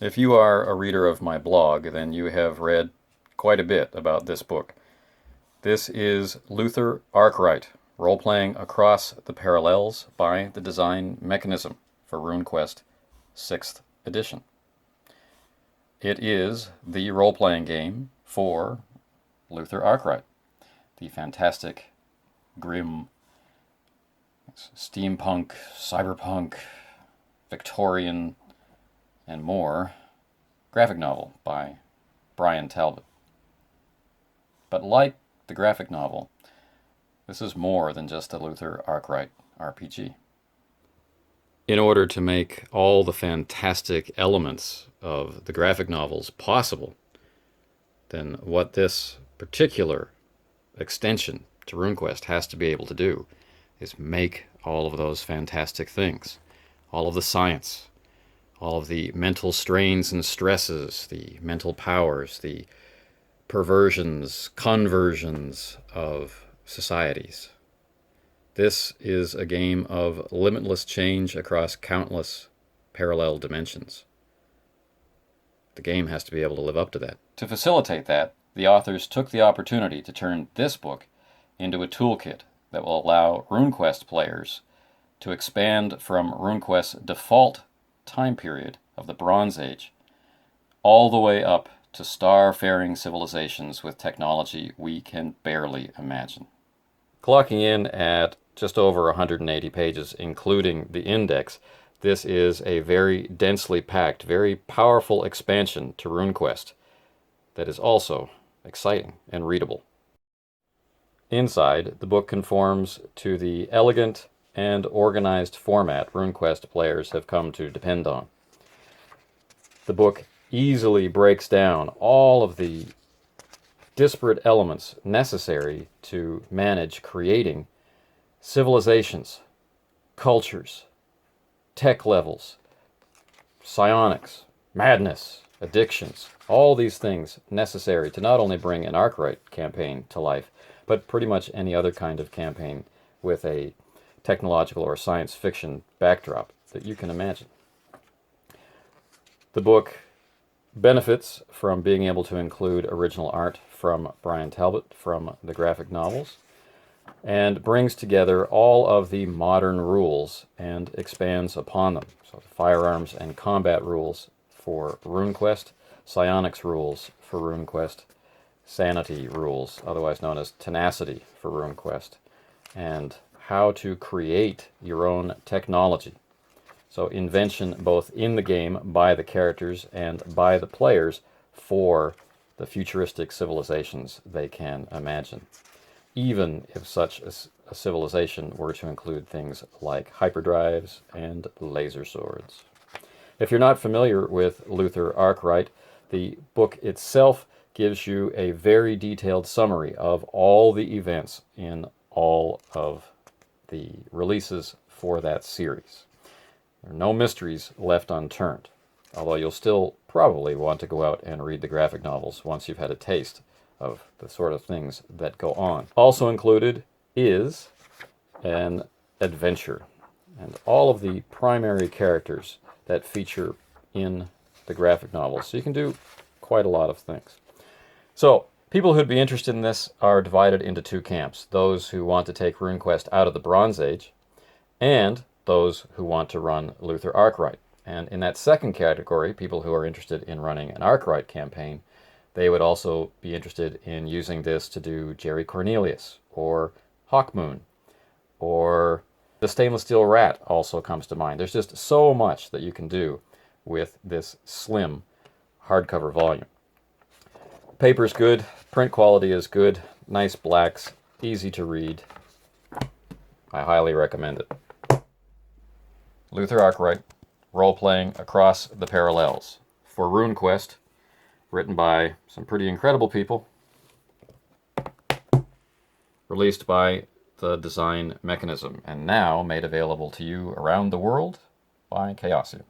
If you are a reader of my blog, then you have read quite a bit about this book. This is Luther Arkwright, Role-Playing Across the Parallels by the Design Mechanism for RuneQuest 6th edition. It is the role-playing game for Luther Arkwright, the fantastic, grim, steampunk, cyberpunk, Victorian, and more graphic novel by Brian Talbot. But like the graphic novel, this is more than just a Luther Arkwright RPG. In order to make all the fantastic elements of the graphic novels possible, then what this particular extension to RuneQuest has to be able to do is make all of those fantastic things. All of the science, all of the mental strains and stresses, the mental powers, the perversions, conversions of societies. This is a game of limitless change across countless parallel dimensions. The game has to be able to live up to that. To facilitate that, the authors took the opportunity to turn this book into a toolkit that will allow RuneQuest players to expand from RuneQuest's default time period of the Bronze Age all the way up to star-faring civilizations with technology we can barely imagine. Clocking in at just over 180 pages, including the index, this is a very densely packed, very powerful expansion to RuneQuest that is also exciting and readable. Inside, the book conforms to the elegant and organized format RuneQuest players have come to depend on. The book easily breaks down all of the disparate elements necessary to manage creating civilizations, cultures, tech levels, psionics, madness, addictions, all these things necessary to not only bring an Arkwright campaign to life, but pretty much any other kind of campaign with a technological or science fiction backdrop that you can imagine. The book benefits from being able to include original art from Brian Talbot from the graphic novels, and brings together all of the modern rules and expands upon them. So the firearms and combat rules for RuneQuest, psionics rules for RuneQuest, sanity rules, otherwise known as tenacity for RuneQuest, and how to create your own technology. So invention both in the game by the characters and by the players for the futuristic civilizations they can imagine, even if such a civilization were to include things like hyperdrives and laser swords. If you're not familiar with Luther Arkwright, the book itself gives you a very detailed summary of all the events in all of the releases for that series. There are no mysteries left unturned, although you'll still probably want to go out and read the graphic novels once you've had a taste of the sort of things that go on. Also included is an adventure, and all of the primary characters that feature in the graphic novels. So you can do quite a lot of things. So people who'd be interested in this are divided into two camps: those who want to take RuneQuest out of the Bronze Age, and those who want to run Luther Arkwright. And in that second category, people who are interested in running an Arkwright campaign, they would also be interested in using this to do Jerry Cornelius, or Hawkmoon, or the Stainless Steel Rat also comes to mind. There's just so much that you can do with this slim hardcover volume. Paper's good, print quality is good, nice blacks, easy to read. I highly recommend it. Luther Arkwright, Role-Playing Across the Parallels for RuneQuest, written by some pretty incredible people, released by the Design Mechanism, and now made available to you around the world by Chaosium.